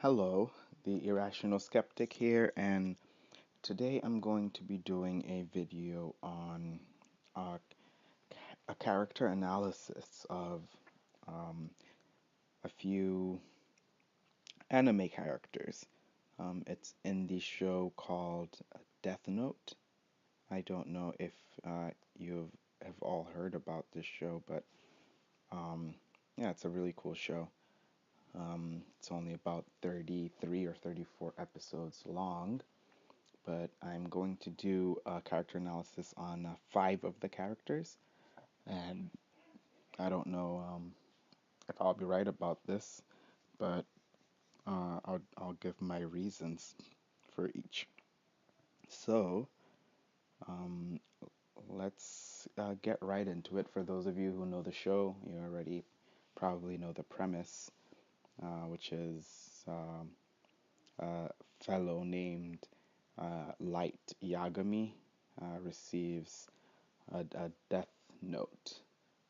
Hello, the Irrational Skeptic here, and today I'm going to be doing a video on uh, a character analysis of um, a few anime characters. It's in the show called Death Note. I don't know if you have all heard about this show, but um, yeah, it's a really cool show. It's only about 33 or 34 episodes long, but I'm going to do a character analysis on five of the characters, and I don't know if I'll be right about this, but I'll give my reasons for each. So um, let's get right into it. For those of you who know the show, you already probably know the premise, which is a fellow named Light Yagami receives a death note,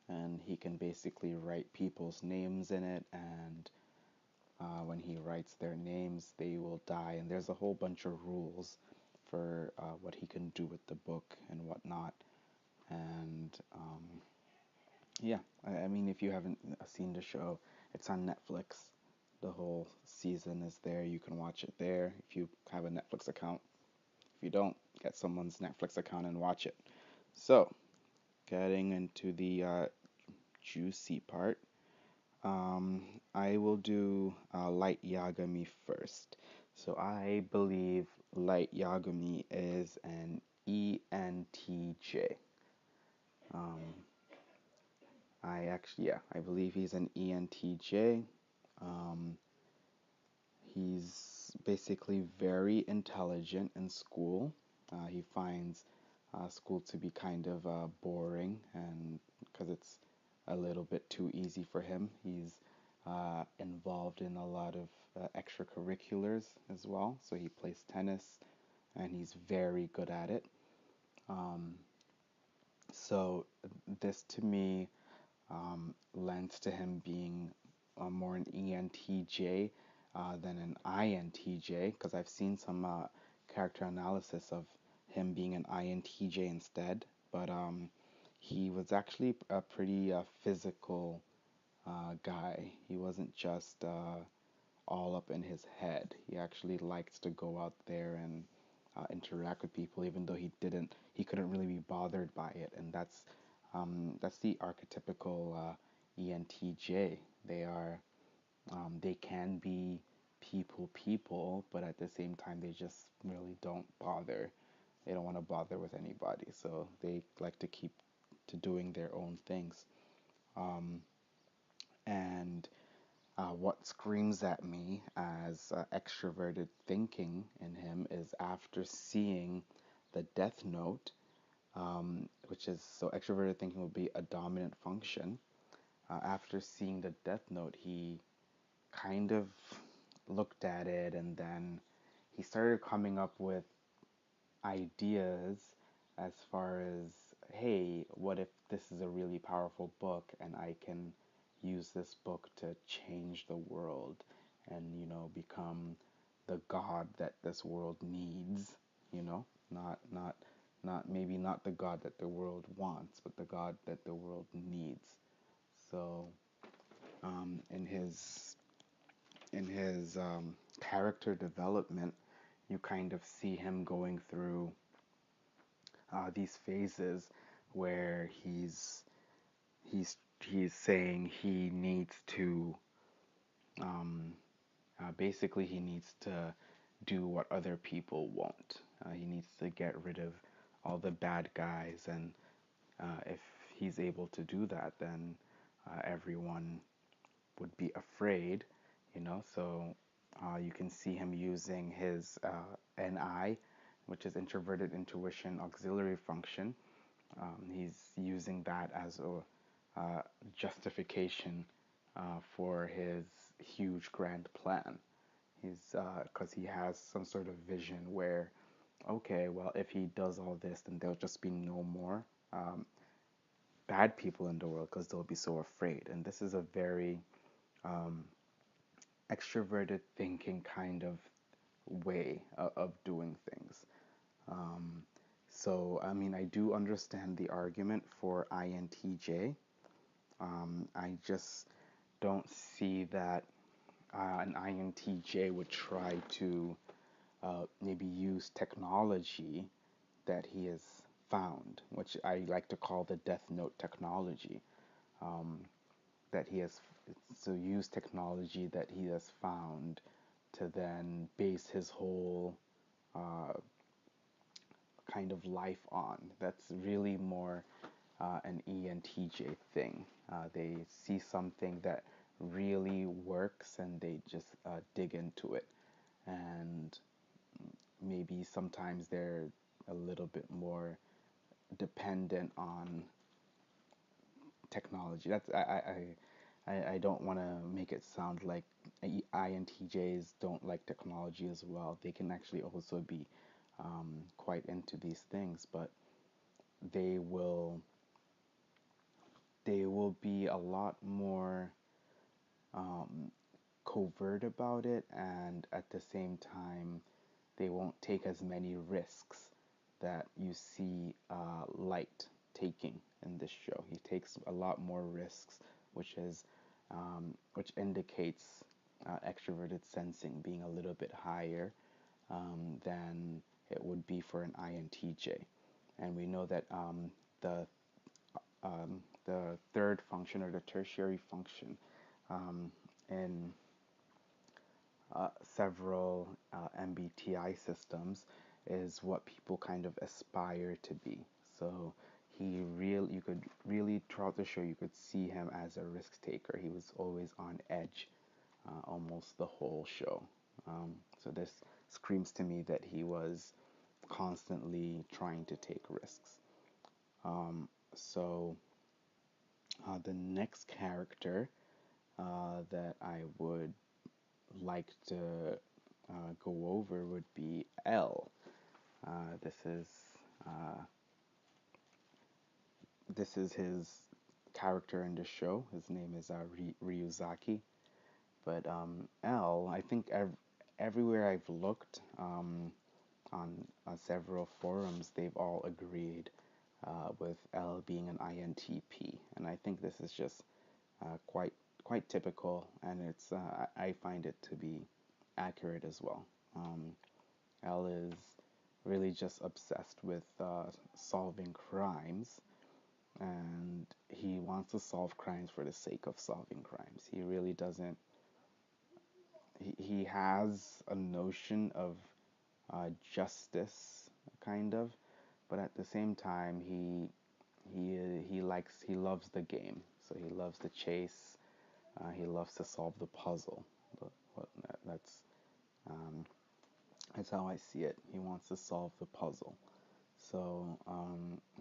and he can basically write people's names in it, and when he writes their names, they will die. And there's a whole bunch of rules for what he can do with the book and whatnot. And yeah, I mean, if you haven't seen the show, it's on Netflix. The whole season is there. You can watch it there if you have a Netflix account. If you don't, get someone's Netflix account and watch it. So, getting into the juicy part. I will do Light Yagami first. So I believe Light Yagami is an ENTJ. Um, I believe he's an ENTJ. Um, he's basically very intelligent in school. He finds school to be kind of boring, and because it's a little bit too easy for him, he's involved in a lot of extracurriculars as well. So he plays tennis, and he's very good at it. Um, so this to me lends to him being more an ENTJ than an INTJ, because I've seen some character analysis of him being an INTJ instead. But he was actually a pretty physical guy. He wasn't just all up in his head. He actually liked to go out there and interact with people, even though he couldn't really be bothered by it. And that's the archetypical ENTJ. They can be people, but at the same time, they just really don't bother. They don't want to bother with anybody, so they like to keep to doing their own things. Um, and what screams at me as extroverted thinking in him is after seeing the Death Note, which is so extroverted thinking would be a dominant function. After seeing the Death Note, he kind of looked at it, and then he started coming up with ideas as far as, hey, what if this is a really powerful book and I can use this book to change the world and, become the god that this world needs, not maybe not the god that the world wants, but the god that the world needs. So, in his character development, you kind of see him going through these phases where he's saying he needs to um, basically he needs to do what other people won't. He needs to get rid of all the bad guys, and if he's able to do that, then everyone would be afraid, So you can see him using his NI, which is introverted intuition auxiliary function. He's using that as a justification for his huge grand plan. He's because he has some sort of vision where, okay, well, if he does all this, then there'll just be no more um, bad people in the world because they'll be so afraid. And this is a very um, extroverted thinking kind of way of doing things. Um, so, I mean, I do understand the argument for INTJ. I just don't see that an INTJ would try to maybe use technology that he has found, which I like to call the Death Note technology. Um, that he has so use technology that he has found to then base his whole uh, kind of life on. That's really more an ENTJ thing. They see something that really works and they just dig into it. And maybe sometimes they're a little bit more dependent on technology. I don't want to make it sound like INTJs don't like technology as well. They can actually also be quite into these things, but they will they will be a lot more um, covert about it, and at the same time, they won't take as many risks that you see Light taking in this show. He takes a lot more risks, which indicates extroverted sensing being a little bit higher than it would be for an INTJ. And we know that the third function or the tertiary function um, in several MBTI systems is what people kind of aspire to be. So you could really throughout the show, you could see him as a risk taker. He was always on edge, almost the whole show. So this screams to me that he was constantly trying to take risks. So the next character that I would like to go over would be L. Uh, this is uh, this is his character in the show. His name is Ryuzaki. But L, I think everywhere I've looked on several forums, they've all agreed with L being an INTP, and I think this is just quite typical, and I find it to be accurate as well. L is really just obsessed with solving crimes, and he wants to solve crimes for the sake of solving crimes. He really doesn't. He has a notion of justice, kind of, but at the same time, he loves the game. So he loves the chase. He loves to solve the puzzle. But um, that's how I see it. He wants to solve the puzzle. So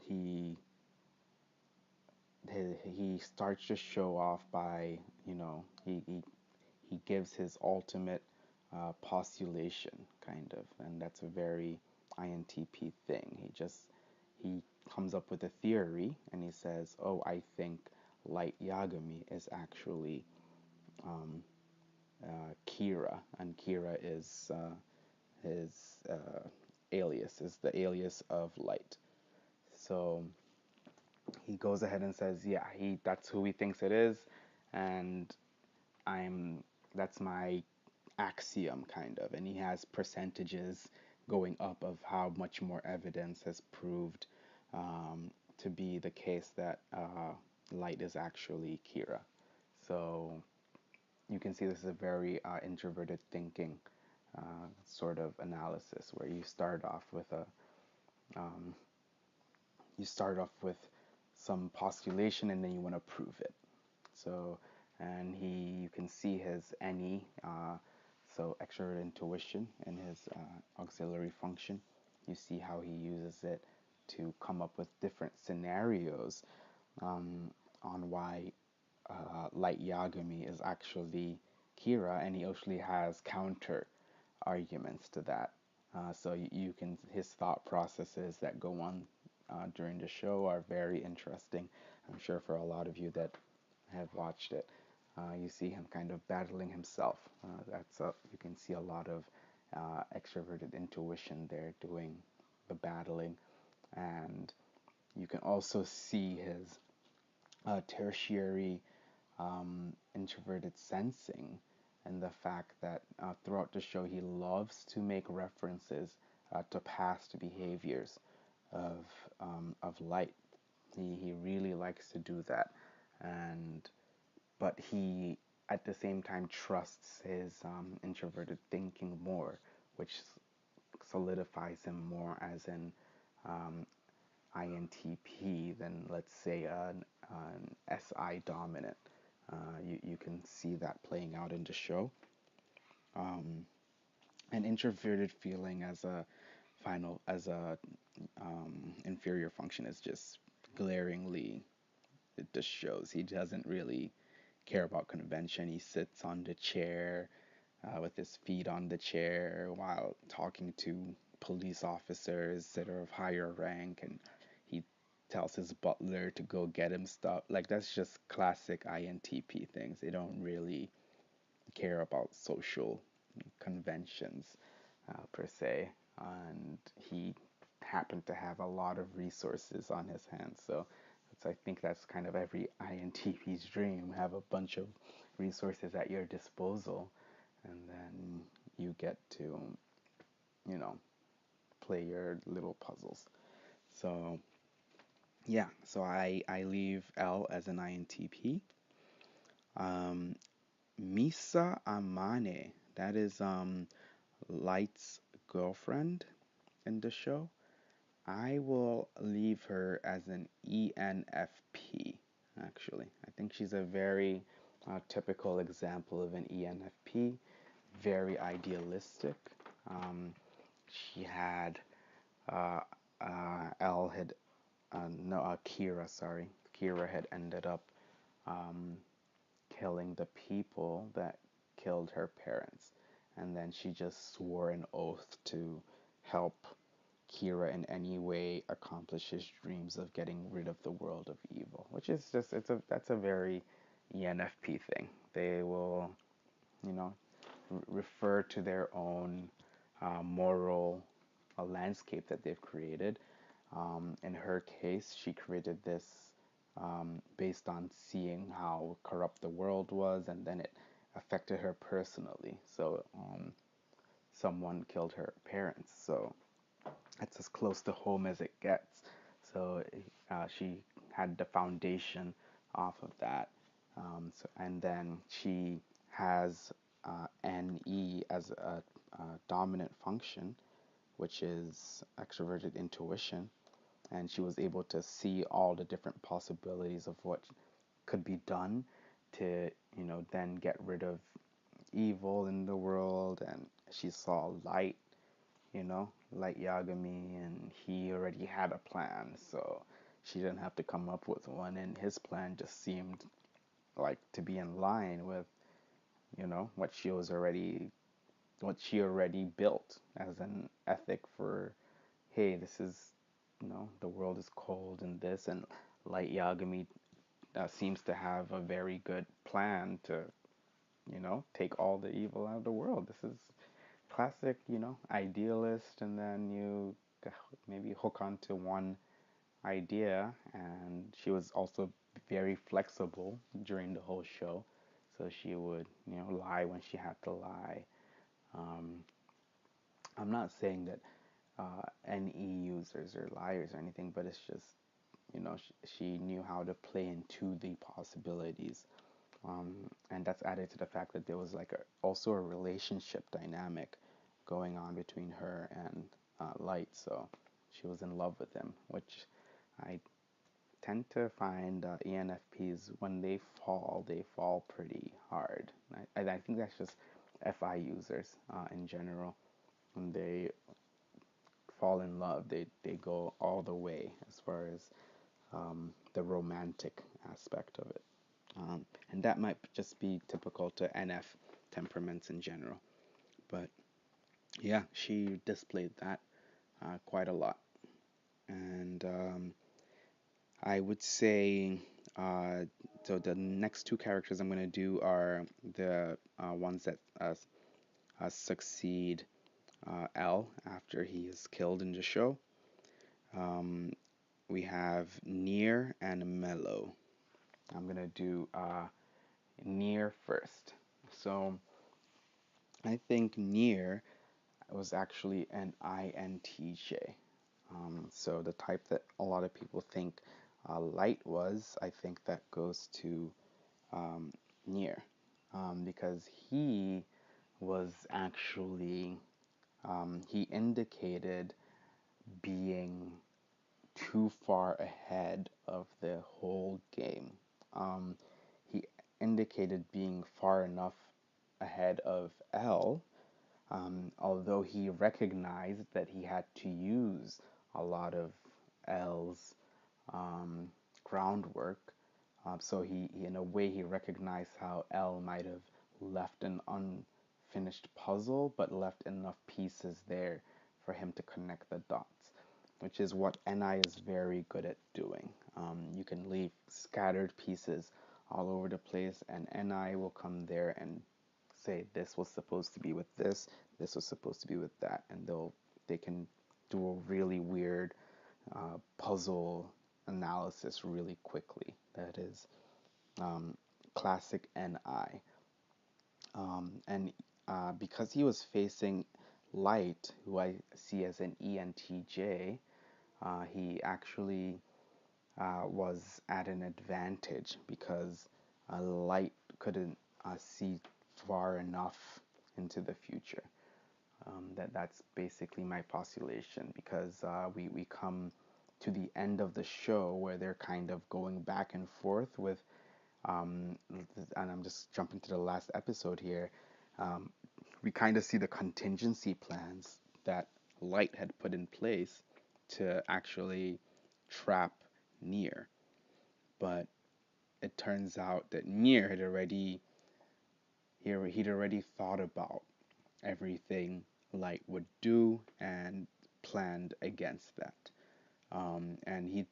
he starts to show off by, he gives his ultimate postulation, kind of, and that's a very INTP thing. He comes up with a theory and he says, "Oh, I think light Yagami is actually um, Kira, and Kira is his alias, is the alias of light." So he goes ahead and says, "Yeah, he that's who he thinks it is, and I'm that's my axiom, kind of." And he has percentages going up of how much more evidence has proved to be the case that light is actually Kira. So you can see this is a very introverted thinking sort of analysis, where um, you start off with some postulation and then you want to prove it. So, and you can see his NE, so extrovert intuition, in his auxiliary function. You see how he uses it to come up with different scenarios um, on why Light Yagami is actually Kira, and he actually has counter arguments to that. So you can his thought processes that go on during the show are very interesting. I'm sure for a lot of you that have watched it. You see him kind of battling himself. You can see a lot of extroverted intuition there doing the battling, and you can also see his tertiary introverted sensing, and the fact that throughout the show he loves to make references to past behaviors of light. He really likes to do that, and but he at the same time trusts his introverted thinking more, which solidifies him more as an INTP than, let's say, an SI dominant. You can see that playing out in the show. An introverted feeling as a inferior function is just glaringly, it just shows he doesn't really care about convention. He sits on the chair with his feet on the chair while talking to police officers that are of higher rank, and he tells his butler to go get him stuff. Like, that's just classic INTP things. They don't really care about social conventions per se, and he happened to have a lot of resources on his hands. So I think that's kind of every INTP's dream: have a bunch of resources at your disposal, and then you get to, you know, play your little puzzles. So yeah, so I leave L as an INTP. Um, Misa Amane, that is Light's girlfriend in the show. I will leave her as an ENFP, actually. I think she's a very typical example of an ENFP, very idealistic. She had, uh, L had, no, Kira, sorry. Kira had ended up um, killing the people that killed her parents. And then she just swore an oath to help Kira in any way accomplish his dreams of getting rid of the world of evil, which is just that's a very ENFP thing. They will, you know, refer to their own moral landscape that they've created. In her case, she created this based on seeing how corrupt the world was, and then it affected her personally. So someone killed her parents. So that's as close to home as it gets. So she had the foundation off of that. And then she has NE as a dominant function, which is extroverted intuition. And she was able to see all the different possibilities of what could be done to, then get rid of evil in the world. And she saw light, like Yagami, and he already had a plan, so she didn't have to come up with one, and his plan just seemed like to be in line with, what she already built as an ethic for, hey, this is, the world is cold and this, and Light Yagami seems to have a very good plan to, take all the evil out of the world. This is classic, idealist, and then you maybe hook onto one idea. And she was also very flexible during the whole show, so she would, lie when she had to lie. Um, I'm not saying that NE users are liars or anything, but it's just, she knew how to play into the possibilities. And that's added to the fact that there was like also a relationship dynamic going on between her and Light. So she was in love with him, which I tend to find ENFPs, when they fall pretty hard. I think that's just FI users in general. When they fall in love, they go all the way as far as the romantic aspect of it. And that might just be typical to NF temperaments in general. But yeah, she displayed that quite a lot. And I would say So the next two characters I'm going to do are the ones that succeed L after he is killed in the show. Um, we have Nier and Mello. I'm going to do Nier first. So I think Nier was actually an INTJ. So the type that a lot of people think light was, I think that goes to Nier, because he was actually, he indicated being too far ahead of the whole game. He indicated being far enough ahead of L, although he recognized that he had to use a lot of L's um, groundwork. So in a way, he recognized how L might have left an unfinished puzzle, but left enough pieces there for him to connect the dots, which is what NI is very good at doing. You can leave scattered pieces all over the place, and NI will come there and say this was supposed to be with this was supposed to be with that, and they can do a really weird puzzle analysis really quickly. That is classic NI. And because he was facing Light, who I see as an ENTJ, he actually was at an advantage because Light couldn't see far enough into the future. That's basically my postulation because we come to the end of the show where they're kind of going back and forth with, and I'm just jumping to the last episode here. Um, we kind of see the contingency plans that Light had put in place to actually trap Nier, but it turns out that Nier he'd already thought about everything Light would do and planned against that. And he'd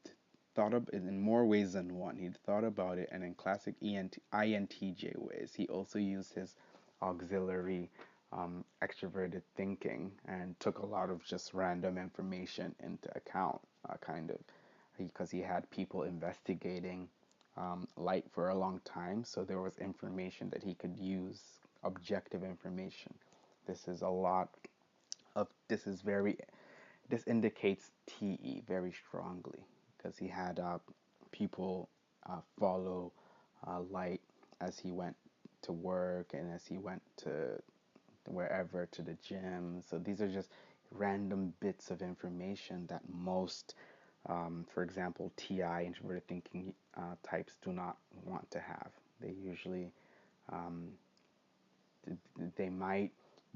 thought of it in more ways than one. He'd thought about it, and in classic INTJ ways, he also used his auxiliary extroverted thinking and took a lot of just random information into account, kind of, because he had people investigating Light for a long time, so there was information that he could use, objective information. This is a lot of this indicates TE very strongly because he had people follow Light as he went to work and as he went to wherever, to the gym. So these are just random bits of information that most, for example, TI, introverted thinking types, do not want to have. They usually, um, they might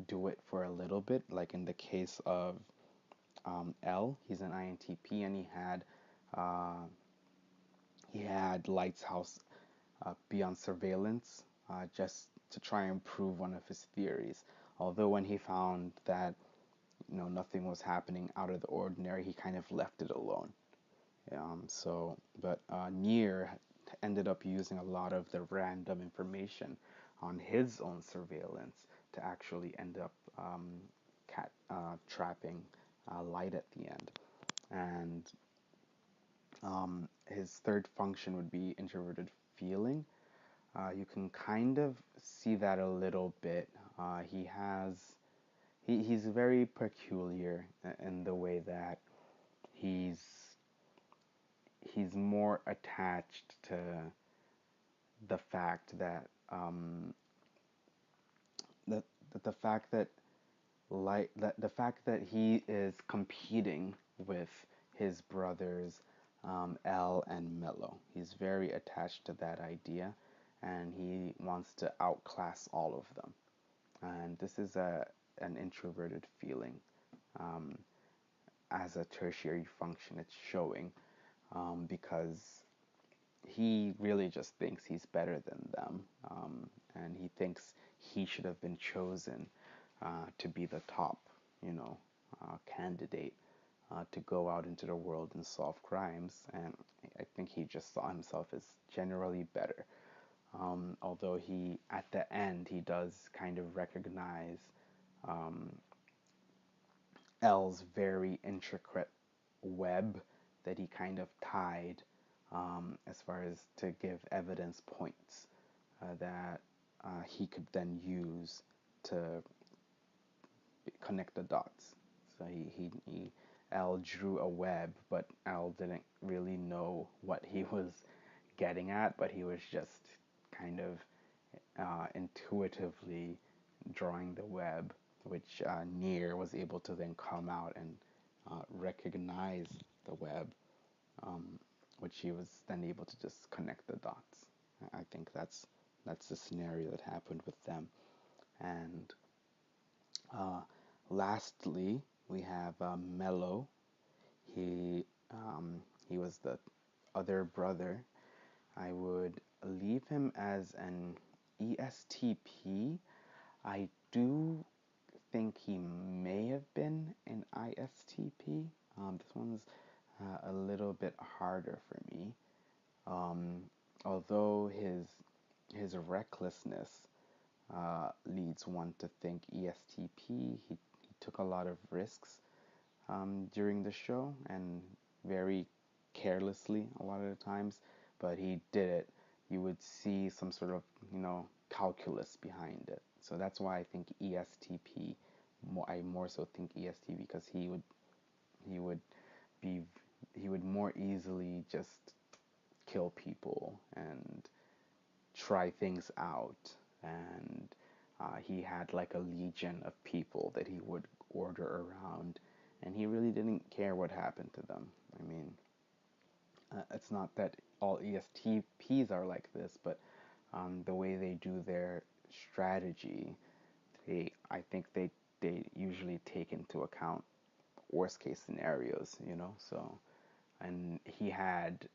do it for a little bit, like in the case of L. He's an INTP, and uh, he had Light's house be on surveillance just to try and prove one of his theories. Although when he found that nothing was happening out of the ordinary, he kind of left it alone. But Nier ended up using a lot of the random information on his own surveillance to actually end up trapping Light at the end. And his third function would be introverted feeling. You can kind of see that a little bit. He's very peculiar in the way that he's he's more attached to the fact that the the fact that the fact that he is competing with his brothers L and Mello. He's very attached to that idea, and he wants to outclass all of them. And this is an introverted feeling. Um, as a tertiary function, it's showing because he really just thinks he's better than them, and he thinks he should have been chosen to be the top, candidate to go out into the world and solve crimes. And I think he just saw himself as generally better. Although he, at the end, he does kind of recognize um, L's very intricate web that he kind of tied as far as to give evidence points that he could then use to connect the dots. So L drew a web, but L didn't really know what he was getting at, but he was just kind of intuitively drawing the web, which Nier was able to then come out and recognize the web, um, which he was then able to just connect the dots. I think that's the scenario that happened with them. And uh, lastly, we have Mello. He he was the other brother. I would leave him as an ESTP. I do think he may have been an ISTP. This one's a little bit harder for me. Um, Although his recklessness leads one to think ESTP, he took a lot of risks during the show and very carelessly a lot of the times, but he did it. You would see some sort of, calculus behind it. So that's why I think ESTP. I more so think ESTP because he would be he would more easily just kill people and try things out, and he had like a legion of people that he would order around, and he really didn't care what happened to them. I mean, it's not that all ESTPs are like this, but the way they do their strategy, I think they usually take into account worst case scenarios. So, and he had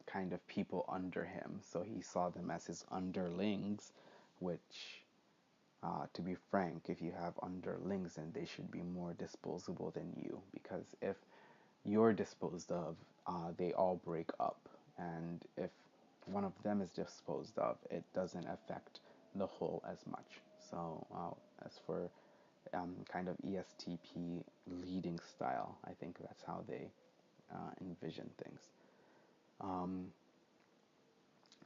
kind of people under him, so he saw them as his underlings, which, to be frank, if you have underlings, then they should be more disposable than you, because if you're disposed of, they all break up, and if one of them is disposed of, it doesn't affect the whole as much. So, as for kind of ESTP leading style, I think that's how they envision things. Um,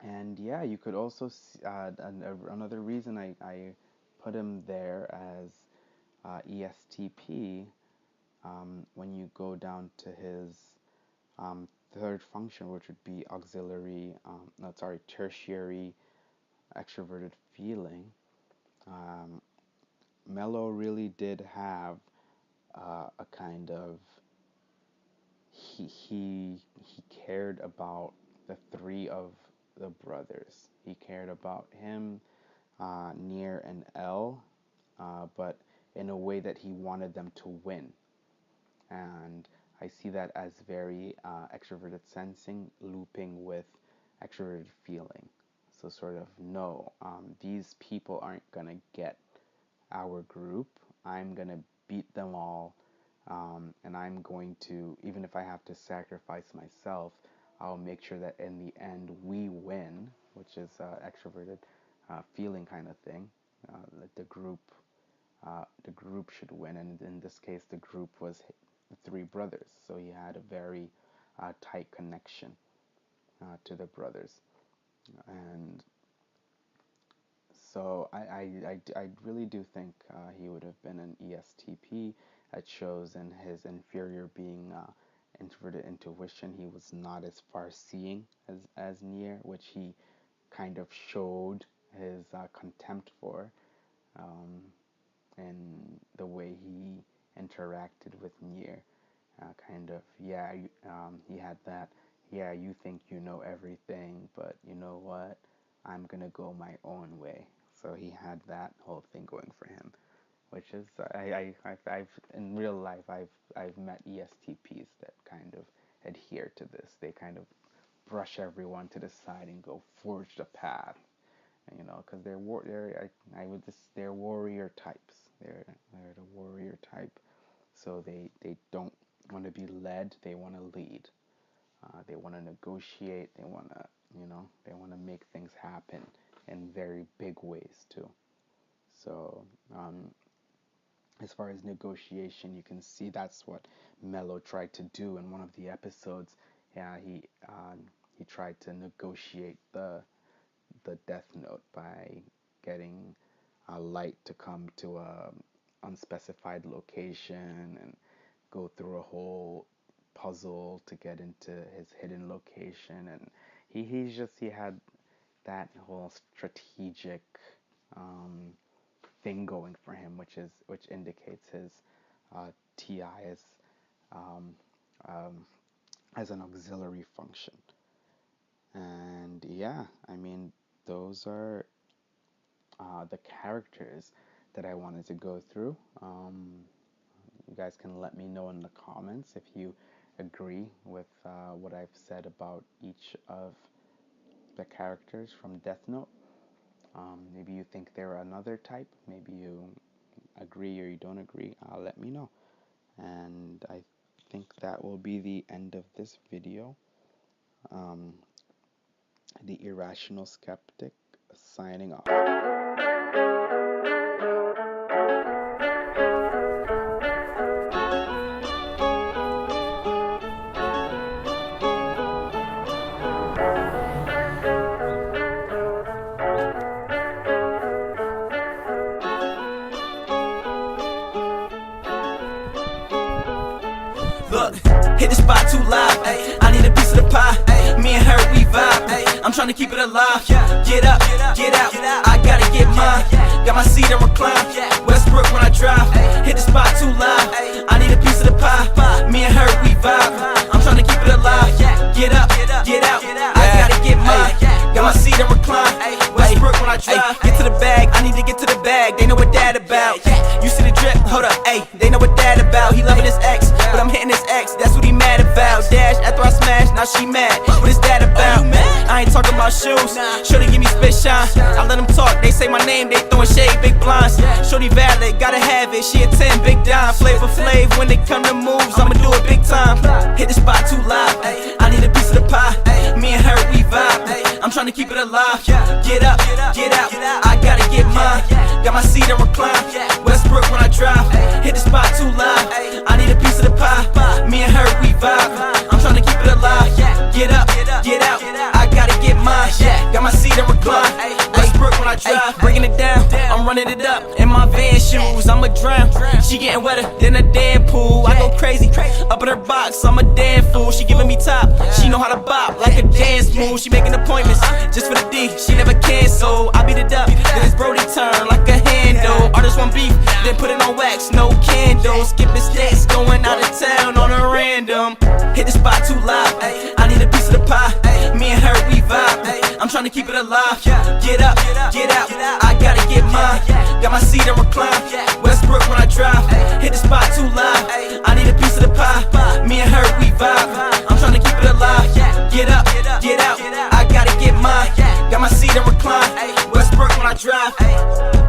And yeah, you could also see, another reason I put him there as ESTP, when you go down to his third function, which would be auxiliary, no, sorry, tertiary extroverted feeling. Um, Mello really did have a kind of he cared about the three of the brothers. He cared about him, Nier, and L, but in a way that he wanted them to win. And I see that as very extroverted sensing looping with extroverted feeling. So, sort of, no, these people aren't going to get our group. I'm going to beat them all. And I'm going to, even if I have to sacrifice myself, I'll make sure that in the end we win, which is extroverted feeling kind of thing. That the group should win, and in this case, the group was the three brothers. So he had a very tight connection to the brothers, and so I really do think he would have been an ESTP. It shows in his inferior being introverted intuition. He was not as far-seeing as Nier, which he kind of showed his contempt for, um, in the way he interacted with Nier. Kind of, yeah, he had that, yeah, you think you know everything, but you know what? I'm gonna go my own way. So he had that whole thing going for him, which is, I've in real life, I've met ESTPs that kind of adhere to this. They kind of brush everyone to the side and go forge the path, because I would just they're warrior types. They're the warrior type, so they don't want to be led, they want to lead. They want to negotiate. They want to, they want to make things happen in very big ways too. So, as far as negotiation, you can see that's what Mello tried to do in one of the episodes. Yeah, he tried to negotiate the Death Note by getting Light to come to a unspecified location and go through a whole puzzle to get into his hidden location, and he had that whole strategic thing going for him, which indicates his TI um, um, as an auxiliary function. And yeah, I mean, those are the characters that I wanted to go through. You guys can let me know in the comments if you agree with what I've said about each of the characters from Death Note. Maybe you think they're another type. Maybe you agree or you don't agree. Let me know. And I think that will be the end of this video. The Irrational Skeptic signing off. Look, hit the spot too loud. I need a piece of the pie. Me and her, we vibe. I'm trying to keep it alive. Get up, get out. I gotta get mine. Got my seat and recline. Westbrook when I drive. Hit the spot too loud. I need a piece of the pie. Me and her, we vibe. I'm trying to keep it alive. Get up, get out. I gotta get mine. Got my seat and recline. Westbrook when I drive. Get to the bag. I need to get to the bag. They know what that about. You see the drip? Hold up, ayy. They know what that about. He loving his ex, but I'm hitting his ex. That's what he mad about. Dash after I smash, now she mad. What is that about? I ain't talking about shoes. Shorty give me spit shine. I let them talk. They say my name. They throwing shade, big blinds. Shorty valid, gotta have it. She a 10, big dime. Flavor Flav. When it come to moves, I'ma do it big time. Hit the spot too loud. I need a piece of the pie. Me and her, we vibe. I'm trying to keep it alive. Get up, get out. I gotta get mine. Got my seat and recline. Westbrook when I drive. Hit the spot too loud. I need a piece of the pie. Me and her, we vibe. I'm trying to keep it alive. Get up, get out. I gotta get mine. Got my seat and recline. Westbrook when I drive. Breaking it down. I'm running it up in my van shoes. I'ma drown. She getting wetter than a damn pool. I go crazy up in her box. I'm a damn fool. She giving me top. She know how to bop like a dance move. She making appointments just for the D. She never cancel. I beat it up. Then it's Brody turn like a handle. Artists want beef, then put it on wax. No candles. Skipping stakes, going out of town on a random. Hit the spot too loud. I need a piece of the pie. Me and her, we vibe. I'm trying to keep it alive. Get up, get out. I gotta get mine. Got my seat and recline. Westbrook when I drive. Hit the spot too loud. I need a piece of the pie. Me and her, we vibe. I'm trying to keep it alive. Get up, get out. I gotta get mine. Got my seat and recline. Westbrook when I drive.